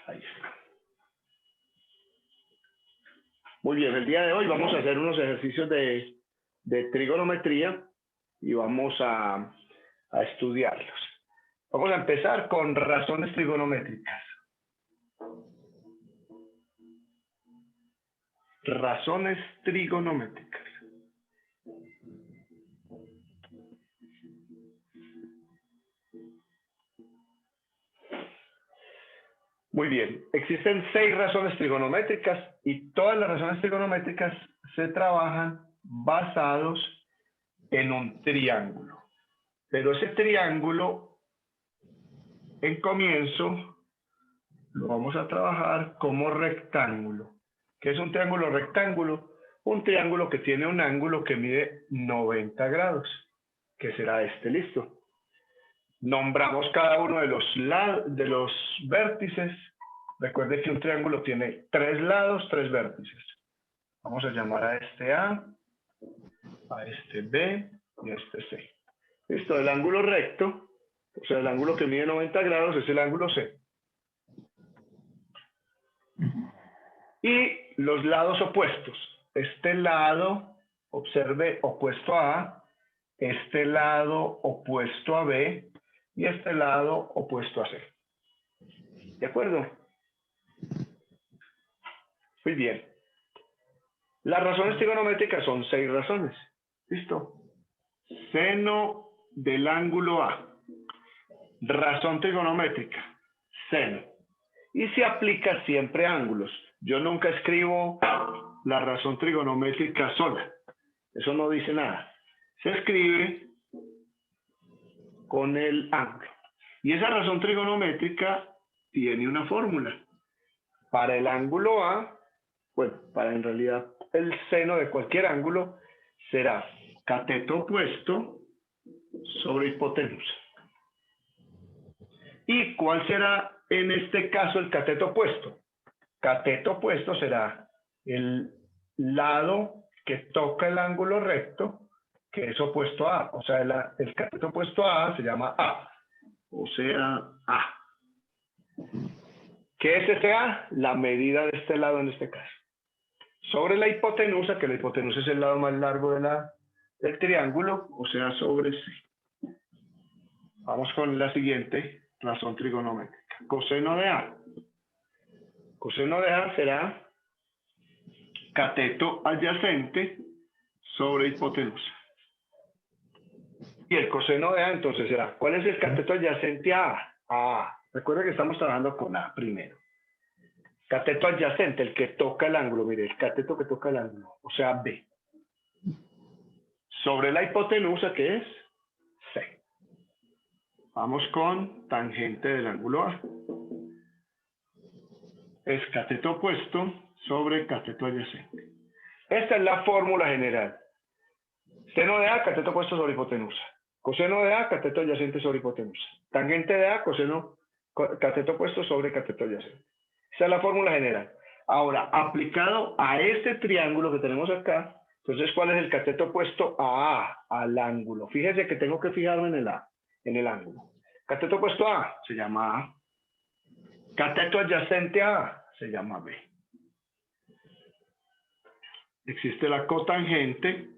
Ahí está. Muy bien, el día de hoy vamos a hacer unos ejercicios de trigonometría y vamos a estudiarlos. Vamos a empezar con razones trigonométricas. Razones trigonométricas. Muy bien, existen 6 razones trigonométricas y todas las razones trigonométricas se trabajan basados en un triángulo. Pero ese triángulo, en comienzo, lo vamos a trabajar como rectángulo. ¿Qué es un triángulo rectángulo? Un triángulo que tiene un ángulo que mide 90 grados, que será este, listo. Nombramos cada uno de los vértices. Recuerde que un triángulo tiene 3 lados, 3 vértices. Vamos a llamar a este A, a este B y a este C. Listo, el ángulo recto, o sea, el ángulo que mide 90 grados es el ángulo C. Y los lados opuestos. Este lado, observe, opuesto a A, este lado opuesto a B y este lado opuesto a C. ¿De acuerdo? Muy bien. Las razones trigonométricas son 6 razones. ¿Listo? Seno del ángulo A. Razón trigonométrica. Seno. Y se aplica siempre a ángulos. Yo nunca escribo la razón trigonométrica sola. Eso no dice nada. Se escribe con el ángulo. Y esa razón trigonométrica tiene una fórmula. Para el ángulo A, bueno, para en realidad el seno de cualquier ángulo será cateto opuesto sobre hipotenusa. ¿Y cuál será en este caso el cateto opuesto? Cateto opuesto será el lado que toca el ángulo recto, que es opuesto a A. O sea, el cateto opuesto a A se llama A. O sea, A. ¿Qué es ese A? La medida de este lado en este caso. Sobre la hipotenusa, que la hipotenusa es el lado más largo del triángulo, o sea, sobre C. Vamos con la siguiente razón trigonométrica. Coseno de A. Coseno de A será cateto adyacente sobre hipotenusa. Y el coseno de A entonces será, ¿cuál es el cateto adyacente a A? A. Recuerda que estamos trabajando con A primero. Cateto adyacente, el que toca el ángulo, mire, el cateto que toca el ángulo, o sea, B. Sobre la hipotenusa, que es C. Vamos con tangente del ángulo A. Es cateto opuesto sobre cateto adyacente. Esta es la fórmula general. Seno de A, cateto opuesto sobre hipotenusa. Coseno de A, cateto adyacente sobre hipotenusa. Tangente de A, cateto opuesto sobre cateto adyacente. Esa es la fórmula general. Ahora, aplicado a este triángulo que tenemos acá, entonces, ¿cuál es el cateto opuesto a A? Al ángulo. Fíjese que tengo que fijarme en el A, en el ángulo. Cateto opuesto a A se llama A. Cateto adyacente a A se llama B. Existe la cotangente,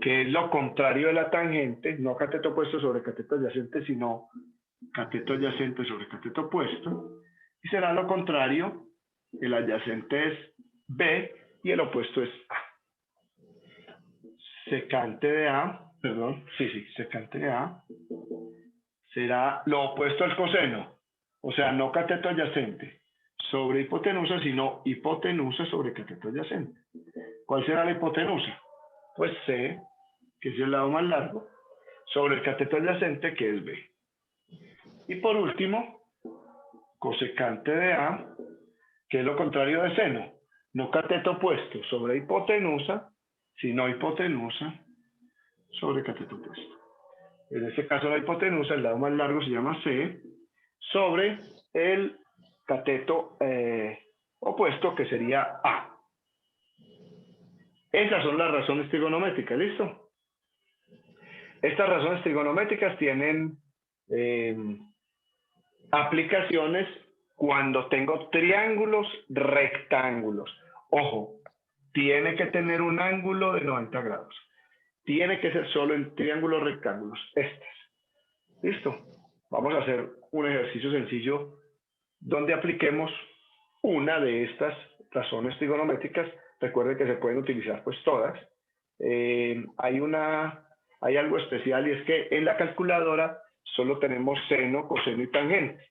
que es lo contrario de la tangente, no cateto opuesto sobre cateto adyacente, sino cateto adyacente sobre cateto opuesto. Y será lo contrario, el adyacente es B y el opuesto es A. Secante de A, secante de A será lo opuesto al coseno, o sea, no cateto adyacente sobre hipotenusa, sino hipotenusa sobre cateto adyacente. ¿Cuál será la hipotenusa? Pues C, que es el lado más largo, sobre el cateto adyacente, que es B. Y por último, cosecante de A, que es lo contrario de seno, no cateto opuesto sobre hipotenusa, sino hipotenusa sobre cateto opuesto. En este caso la hipotenusa, el lado más largo se llama C, sobre el cateto opuesto, que sería A. Esas son las razones trigonométricas, ¿listo? Estas razones trigonométricas tienen aplicaciones cuando tengo triángulos rectángulos. Ojo, tiene que tener un ángulo de 90 grados. Tiene que ser solo en triángulos rectángulos. Estos. ¿Listo? Vamos a hacer un ejercicio sencillo donde apliquemos una de estas razones trigonométricas. Recuerden que se pueden utilizar pues todas. Hay algo especial y es que en la calculadora solo tenemos seno, coseno y tangente.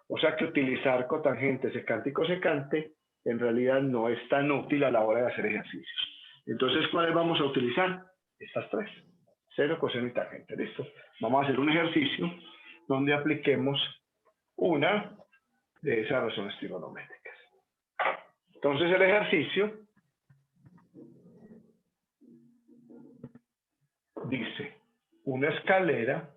O sea que utilizar cotangente, secante y cosecante en realidad no es tan útil a la hora de hacer ejercicios. Entonces, ¿cuáles vamos a utilizar? Estas tres. Seno, coseno y tangente. ¿Listo? Vamos a hacer un ejercicio donde apliquemos una de esas razones trigonométricas. Entonces, el ejercicio dice, una escalera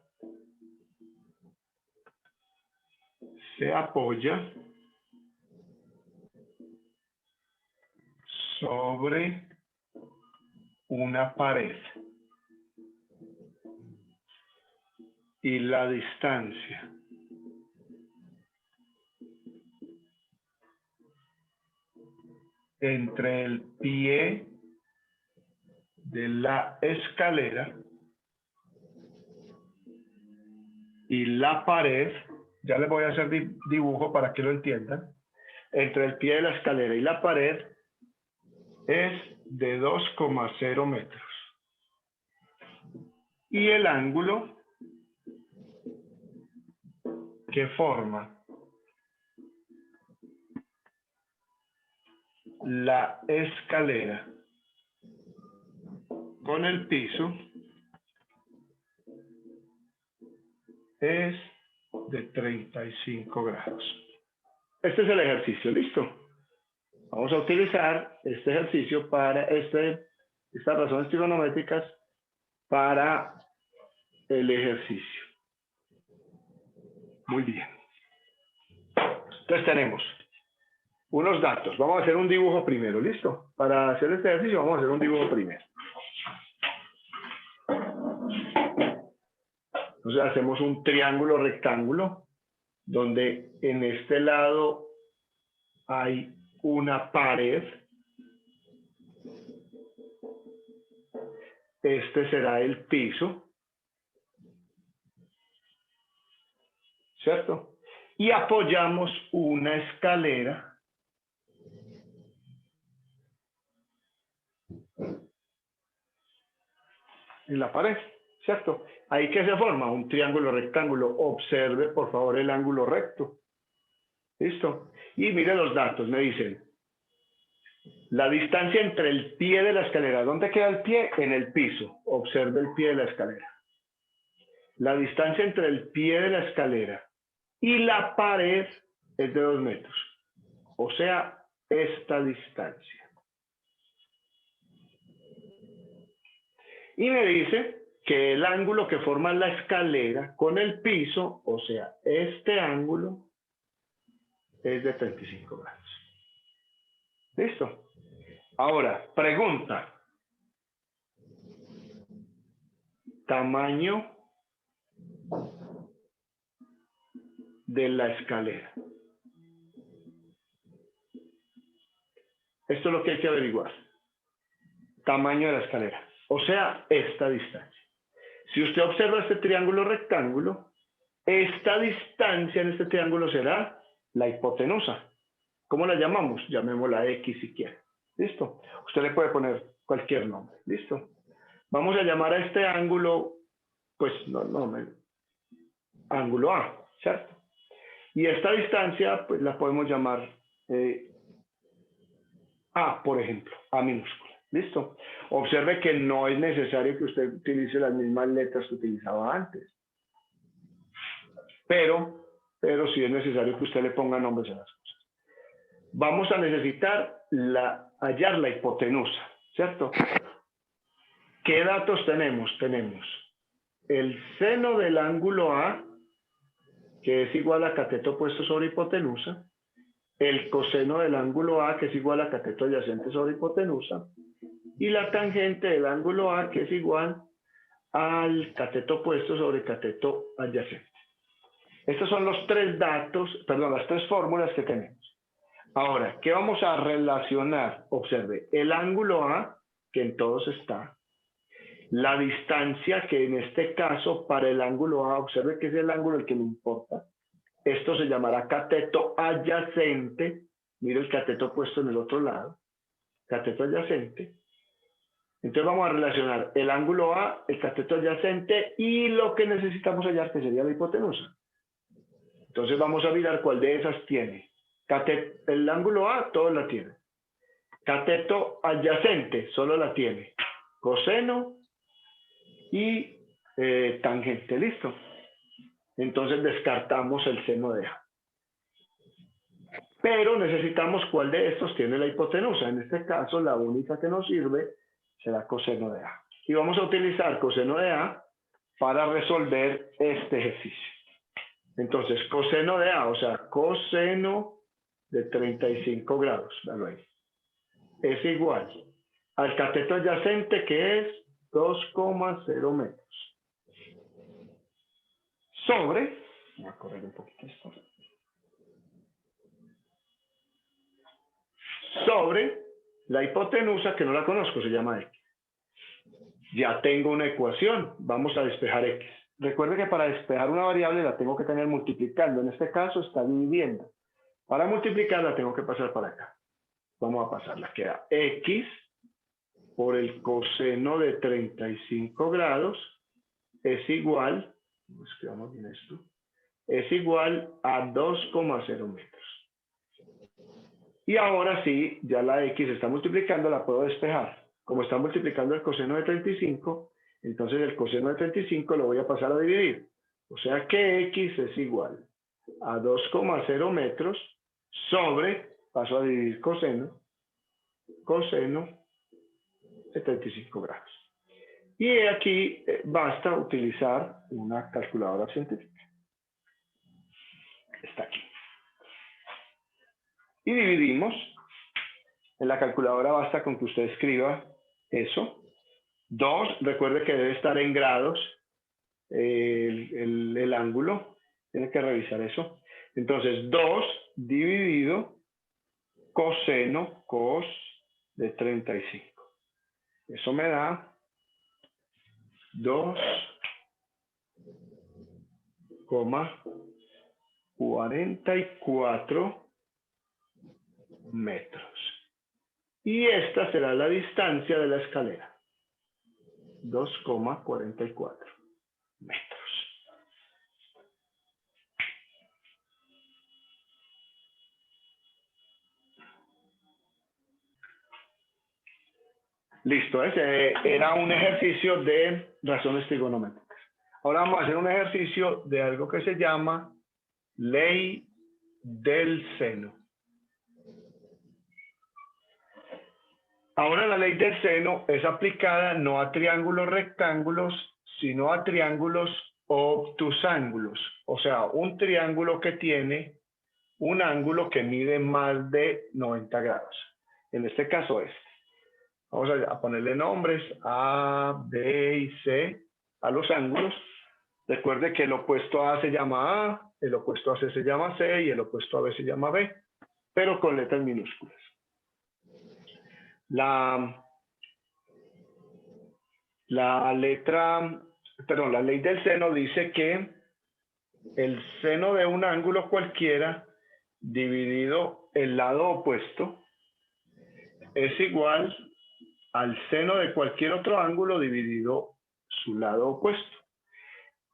se apoya sobre una pared y la distancia entre el pie de la escalera y la pared, ya les voy a hacer dibujo para que lo entiendan, entre el pie de la escalera y la pared es de 2,0 metros. Y el ángulo que forma la escalera con el piso es de 35 grados. Este es el ejercicio, ¿listo? Vamos a utilizar este ejercicio para estas razones trigonométricas para el ejercicio. Muy bien. Entonces tenemos unos datos. Vamos a hacer un dibujo primero, ¿listo? Para hacer este ejercicio vamos a hacer un dibujo primero. Entonces hacemos un triángulo rectángulo donde en este lado hay una pared. Este será el piso. ¿Cierto? Y apoyamos una escalera en la pared, ¿cierto? Ahí que se forma un triángulo rectángulo. Observe, por favor, el ángulo recto. ¿Listo? Y mire los datos, me dicen. La distancia entre el pie de la escalera. ¿Dónde queda el pie? En el piso. Observe el pie de la escalera. La distancia entre el pie de la escalera y la pared es de 2 metros. O sea, esta distancia. Y me dice que el ángulo que forma la escalera con el piso, o sea, este ángulo, es de 35 grados. ¿Listo? Ahora, pregunta. Tamaño de la escalera. Esto es lo que hay que averiguar. Tamaño de la escalera. O sea, esta distancia. Si usted observa este triángulo rectángulo, esta distancia en este triángulo será la hipotenusa. ¿Cómo la llamamos? Llamémosla X si quiere. ¿Listo? Usted le puede poner cualquier nombre. ¿Listo? Vamos a llamar a este ángulo, pues, ángulo A, ¿cierto? Y esta distancia, pues, la podemos llamar A, por ejemplo, A minúscula. ¿Listo? Observe que no es necesario que usted utilice las mismas letras que utilizaba antes. Pero sí es necesario que usted le ponga nombres a las cosas. Vamos a necesitar hallar la hipotenusa, ¿cierto? ¿Qué datos tenemos? Tenemos el seno del ángulo A, que es igual a cateto opuesto sobre hipotenusa, el coseno del ángulo A, que es igual a cateto adyacente sobre hipotenusa, y la tangente del ángulo A, que es igual al cateto opuesto sobre cateto adyacente. Estos son los tres datos, perdón, las tres fórmulas que tenemos. Ahora, ¿qué vamos a relacionar? Observe, el ángulo A, que en todos está, la distancia, que en este caso para el ángulo A, observe que es el ángulo el que me importa. Esto se llamará cateto adyacente. Mira el cateto puesto en el otro lado. Cateto adyacente. Entonces vamos a relacionar el ángulo A, el cateto adyacente y lo que necesitamos hallar, que sería la hipotenusa. Entonces vamos a mirar cuál de esas tiene. El ángulo A, todo la tiene. Cateto adyacente, solo la tiene. Coseno y tangente, listo. Entonces descartamos el seno de A. Pero necesitamos cuál de estos tiene la hipotenusa. En este caso, la única que nos sirve será coseno de A. Y vamos a utilizar coseno de A para resolver este ejercicio. Entonces, coseno de A, o sea, coseno de 35 grados, dalo ahí, es igual al cateto adyacente, que es 2,0 metros, sobre, voy a correr un poquito esto, sobre la hipotenusa, que no la conozco, se llama X. Ya tengo una ecuación, vamos a despejar X. Recuerde que para despejar una variable la tengo que tener multiplicando, en este caso está dividiendo. Para multiplicarla tengo que pasar para acá. Vamos a pasarla, queda X por el coseno de 35 grados es igual, escribamos bien esto, es igual a 2,0 metros. Y ahora sí, ya la X está multiplicando, la puedo despejar. Como está multiplicando el coseno de 35, entonces el coseno de 35 lo voy a pasar a dividir. O sea que X es igual a 2,0 metros sobre, paso a dividir coseno de 35 grados. Y aquí basta utilizar una calculadora científica. Está aquí. Y dividimos. En la calculadora basta con que usted escriba eso. 2, recuerde que debe estar en grados el ángulo. Tiene que revisar eso. Entonces, 2 dividido coseno, cos de 35. Eso me da 2,44 metros. Y esta será la distancia de la escalera. 2,44 metros. Listo, ese era un ejercicio de razones trigonométricas. Ahora vamos a hacer un ejercicio de algo que se llama ley del seno. Ahora la ley del seno es aplicada no a triángulos rectángulos, sino a triángulos obtusángulos. O sea, un triángulo que tiene un ángulo que mide más de 90 grados. En este caso es. Vamos a ponerle nombres A, B y C a los ángulos. Recuerde que el opuesto a se llama A, el opuesto a C se llama C y el opuesto a B se llama B, pero con letras minúsculas. La ley del seno dice que el seno de un ángulo cualquiera dividido el lado opuesto es igual al seno de cualquier otro ángulo dividido su lado opuesto,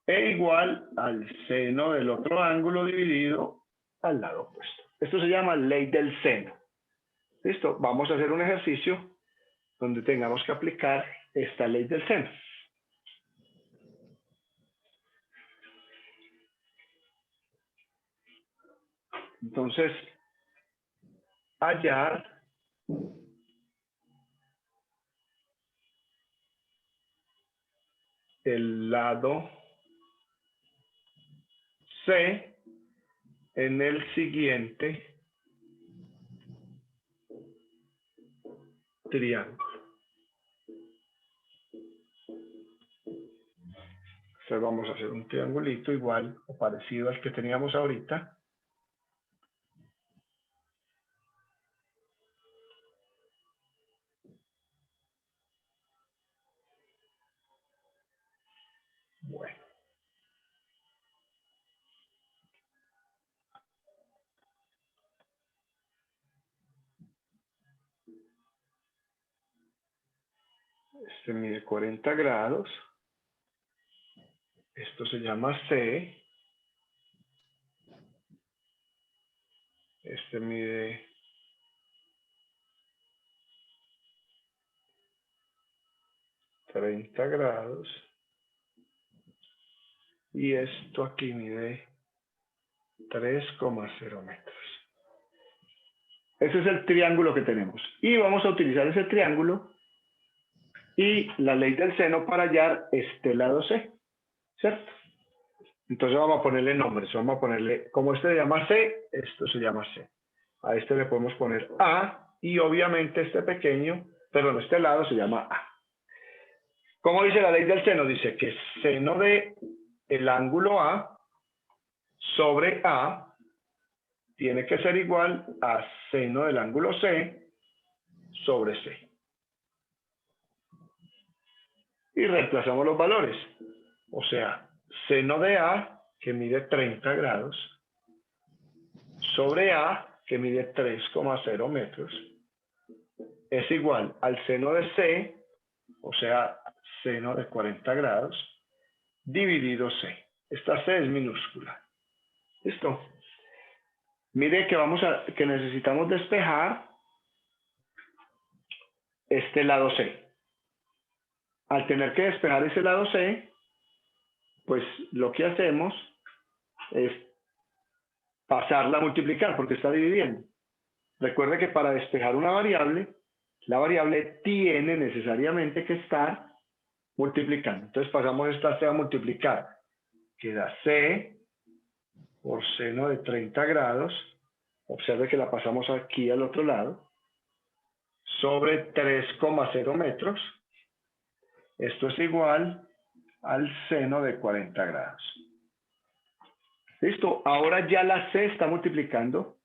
e igual al seno del otro ángulo dividido al lado opuesto. Esto se llama ley del seno. Listo, vamos a hacer un ejercicio donde tengamos que aplicar esta ley del seno. Entonces, hallar el lado C en el siguiente triángulo. Entonces vamos a hacer un triangulito igual o parecido al que teníamos ahorita. Bueno. Este mide 40 grados. Esto se llama C. Este mide 30 grados. Y esto aquí mide 3,0 metros. Ese es el triángulo que tenemos. Y vamos a utilizar ese triángulo y la ley del seno para hallar este lado C, ¿cierto? Entonces vamos a ponerle nombres. Vamos a ponerle, como este se llama C, esto se llama C. A este le podemos poner A y obviamente este pequeño, perdón, este lado se llama A. ¿Cómo dice la ley del seno? Dice que seno de el ángulo A sobre A tiene que ser igual a seno del ángulo C sobre C. Y reemplazamos los valores. O sea, seno de A, que mide 30 grados, sobre A, que mide 3,0 metros, es igual al seno de C, o sea, seno de 40 grados, dividido C. Esta C es minúscula. ¿Listo? Mire que necesitamos despejar este lado C. Al tener que despejar ese lado C, pues lo que hacemos es pasarla a multiplicar porque está dividiendo. Recuerde que para despejar una variable, la variable tiene necesariamente que estar multiplicando. Entonces pasamos esta C a multiplicar. Queda C por seno de 30 grados. Observe que la pasamos aquí al otro lado. Sobre 3,0 metros. Esto es igual al seno de 40 grados. ¿Listo? Ahora ya la C está multiplicando.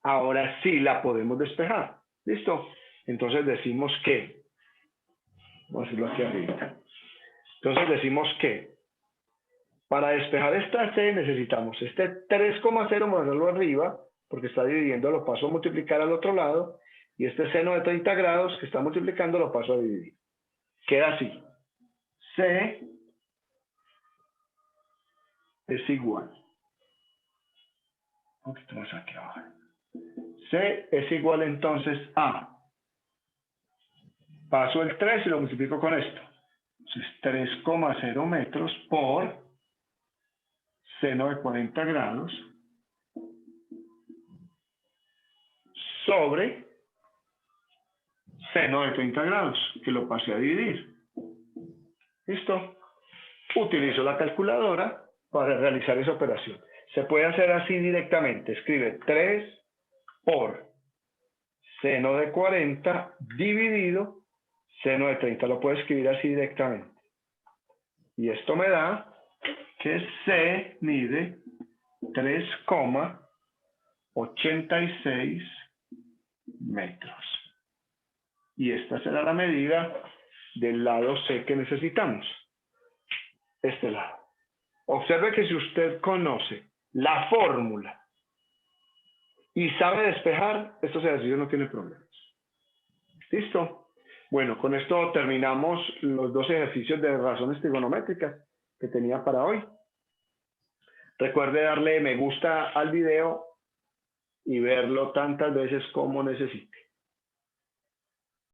Ahora sí la podemos despejar. ¿Listo? Entonces decimos que, vamos a hacerlo aquí arriba. Entonces decimos que para despejar esta C necesitamos este 3,0 moverlo arriba, porque está dividiendo, lo paso a multiplicar al otro lado, y este seno de 30 grados que está multiplicando lo paso a dividir. Queda así. C es igual. Un poquito más aquí abajo. C es igual entonces a, paso el 3 y lo multiplico con esto. Entonces 3,0 metros por seno de 40 grados sobre seno de 30 grados, que lo pasé a dividir. ¿Listo? Utilizo la calculadora para realizar esa operación. Se puede hacer así directamente. Escribe 3 por seno de 40 dividido seno de 30. Lo puedo escribir así directamente. Y esto me da que C mide 3,86 metros. Y esta será la medida del lado C que necesitamos. Este lado. Observe que si usted conoce la fórmula y sabe despejar, estos ejercicios no tienen problemas. ¿Listo? Bueno, con esto terminamos los 2 ejercicios de razones trigonométricas que tenía para hoy. Recuerde darle me gusta al video y verlo tantas veces como necesite.